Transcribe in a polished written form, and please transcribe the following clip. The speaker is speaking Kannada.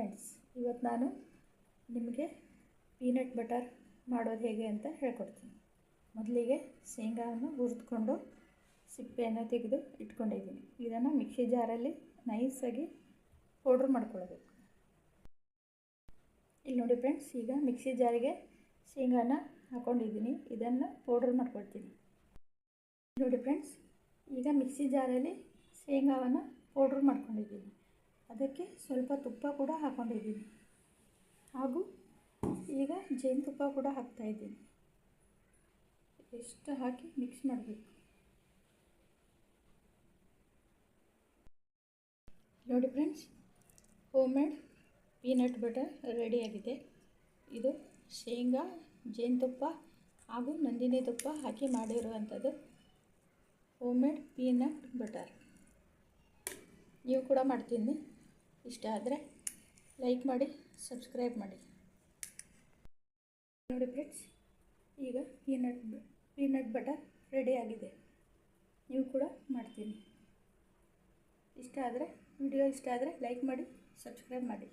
ಫ್ರೆಂಡ್ಸ್, ಇವತ್ತು ನಾನು ನಿಮಗೆ ಪೀನಟ್ ಬಟರ್ ಮಾಡೋದು ಹೇಗೆ ಅಂತ ಹೇಳ್ಕೊಡ್ತೀನಿ. ಮೊದಲಿಗೆ ಶೇಂಗಾವನ್ನು ಹುರಿದುಕೊಂಡು ಸಿಪ್ಪೆಯನ್ನು ತೆಗೆದು ಇಟ್ಕೊಂಡಿದ್ದೀನಿ. ಇದನ್ನು ಮಿಕ್ಸಿ ಜಾರಲ್ಲಿ ನೈಸಾಗಿ ಪೌಡ್ರ್ ಮಾಡ್ಕೊಳ್ಬೇಕು. ಇಲ್ಲಿ ನೋಡಿ ಫ್ರೆಂಡ್ಸ್, ಈಗ ಮಿಕ್ಸಿ ಜಾರಿಗೆ ಶೇಂಗಾನ ಹಾಕ್ಕೊಂಡಿದ್ದೀನಿ. ಇದನ್ನು ಪೌಡ್ರ್ ಮಾಡ್ಕೊಳ್ತೀನಿ. ನೋಡಿ ಫ್ರೆಂಡ್ಸ್, ಈಗ ಮಿಕ್ಸಿ ಜಾರಲ್ಲಿ ಶೇಂಗಾವನ್ನು ಪೌಡ್ರ್ ಮಾಡ್ಕೊಂಡಿದ್ದೀನಿ. ಅದಕ್ಕೆ ಸ್ವಲ್ಪ ತುಪ್ಪ ಕೂಡ ಹಾಕ್ಕೊಂಡಿದ್ದೀನಿ, ಹಾಗೂ ಈಗ ಜೇನುತುಪ್ಪ ಕೂಡ ಹಾಕ್ತಾಯಿದ್ದೀನಿ. ಎಷ್ಟು ಹಾಕಿ ಮಿಕ್ಸ್ ಮಾಡಬೇಕು. ನೋಡಿ friends, home made peanut butter ರೆಡಿಯಾಗಿದೆ. ಇದು ಶೇಂಗಾ, ಜೇನುತುಪ್ಪ ಹಾಗೂ ನಂದಿನಿ ತುಪ್ಪ ಹಾಕಿ ಮಾಡಿರುವಂಥದ್ದು ಹೋಮ್ ಮೇಡ್ ಪೀನಟ್ ಬಟರ್. ನೀವು ಕೂಡ ಮಾಡ್ತೀನಿ. ಇಷ್ಟ ಆದರೆ ಲೈಕ್ ಮಾಡಿ, ಸಬ್ಸ್ಕ್ರೈಬ್ ಮಾಡಿ. ನೋಡಿ ಫ್ರೆಂಡ್ಸ್, ಈಗ ಪೀನಟ್ ಬಟರ್ ರೆಡಿಯಾಗಿದೆ. ನೀವು ಕೂಡ ಮಾಡ್ತೀನಿ. ವಿಡಿಯೋ ಇಷ್ಟ ಆದರೆ ಲೈಕ್ ಮಾಡಿ, ಸಬ್ಸ್ಕ್ರೈಬ್ ಮಾಡಿ.